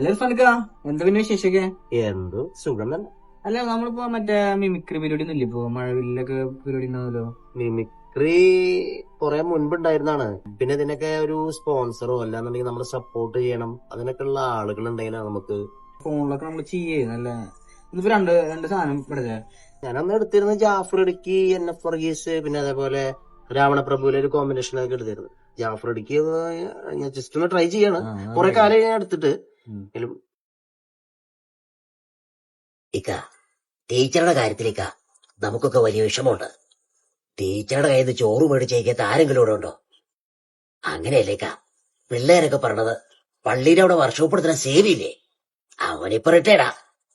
അല്ലേ ഫണിക്കാ, എന്താ പിന്നെ വിശേഷൊക്കെ? എന്തോ സുഖം തന്നെ. അല്ല, നമ്മളിപ്പോ മറ്റേ മിമിക്രി പരിപാടി ഒന്നും ഇല്ല ഇപ്പൊ? മഴവില്ലൊക്കെ പരിപാടി ഉണ്ടാവുമല്ലോ. മിമിക്രി കുറെ മുൻപുണ്ടായിരുന്നാണ്. പിന്നെ ഇതിനൊക്കെ ഒരു സ്പോൺസറോ അല്ലാന്നുണ്ടെങ്കിൽ നമ്മളെ സപ്പോർട്ട് ചെയ്യണം, അതിനൊക്കെ ഉള്ള ആളുകൾ ഉണ്ടെങ്കിലാണ് നമുക്ക്. ഫോണിലൊക്കെ നമ്മൾ ചെയ്യേ നല്ല. ഇതിപ്പോ രണ്ട് രണ്ട് സാധനം ഇവിടെ. ഞാനന്ന് എടുത്തിരുന്ന ജാഫർ ഇടുക്കി, NF വർഗീസ്, പിന്നെ അതേപോലെ രാവണപ്രഭുവിലെ ഒരു കോമ്പിനേഷൻ ഒക്കെ എടുത്തിരുന്നു. ജാഫർ ഇടുക്കി ഞാൻ ജസ്റ്റ് ഒന്ന് ട്രൈ ചെയ്യാണ്. കുറെ കാലം ഞാൻ എടുത്തിട്ട്. ഇക്ക, ടീച്ചറുടെ കാര്യത്തിലേക്ക നമുക്കൊക്കെ വലിയ വിഷമമുണ്ട്. ടീച്ചറുടെ കയ്യിൽ നിന്ന് ചോറ് മേടിച്ചേക്കാത്ത ആരെങ്കിലും ഇവിടെ ഉണ്ടോ? അങ്ങനെയല്ലേക്ക പിള്ളേരൊക്കെ പറഞ്ഞത്. പള്ളിയുടെ അവിടെ വർഷോപ്പെടുത്തുന്ന സേവിയില്ലേ, അവനിപ്പോ റിട്ടയർഡാ.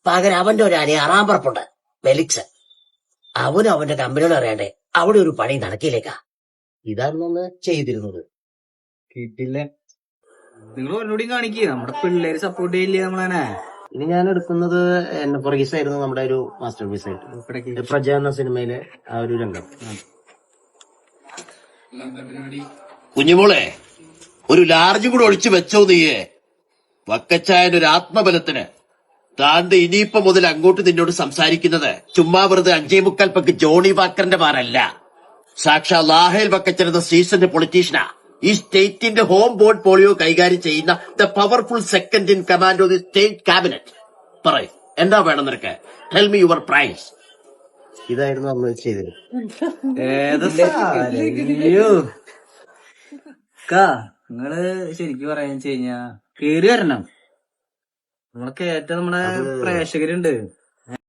പകരം അവന്റെ ഒരു അനിയ അറാമ്പറപ്പുണ്ട്, ഫെലിക്സ്. അവനും അവന്റെ കമ്പനിയോട് അറിയാണ്ടേ അവിടെ ഒരു പണി നടക്കില്ലേക്ക. ഇതായിരുന്നു അന്ന് ചെയ്തിരുന്നത്. കിട്ടില്ല. നിങ്ങൾ ഒന്നുകൂടി കാണിക്കുക, നമ്മുടെ പിള്ളേര് സപ്പോർട്ട് ചെയ്യില്ലേ നമ്മളെ. ഇനി ഞാൻ എടുക്കുന്നത് NF വർഗീസ് ആയിരുന്നു നമ്മുടെ ഒരു മാസ്റ്റർ പീസ് ആയിട്ട്. പ്രജ എന്ന സിനിമയിലെ ആ ഒരു രംഗം. കുഞ്ഞുമോളെ, ഒരു ലാർജും കൂടെ ഒഴിച്ചു വെച്ചോ നീയേ. വക്കച്ചായന്റെ ഒരു ആത്മബലത്തിന്. താണ്ട് ഇനിയിപ്പൊ മുതൽ അങ്ങോട്ട് നിന്നോട് സംസാരിക്കുന്നത് ചുമ്മാ വെറുതെ 5.25 പക്ക് ജോണി വാക്കറിന്റെ മാരല്ല. സാക്ഷാ ലാഹേൽ വക്കച്ചൻ എന്ന സീസണിന്റെ പൊളിറ്റീഷ്യനാ. ഈ സ്റ്റേറ്റിന്റെ ഹോം ബോർഡ് പോളിയോ കൈകാര്യം ചെയ്യുന്ന the powerful second in command of the state cabinet. പറയ്, എന്താ വേണം നിനക്ക്? Tell me your price. ഇതായിരുന്നു അന്ന് ചെയ്തത്. നിങ്ങള് ശരിക്കും പറയാന്ന് വെച്ച് കഴിഞ്ഞാ കേറി വരണം. നമ്മളൊക്കെ ഏറ്റവും നമ്മുടെ പ്രേക്ഷകരുണ്ട്.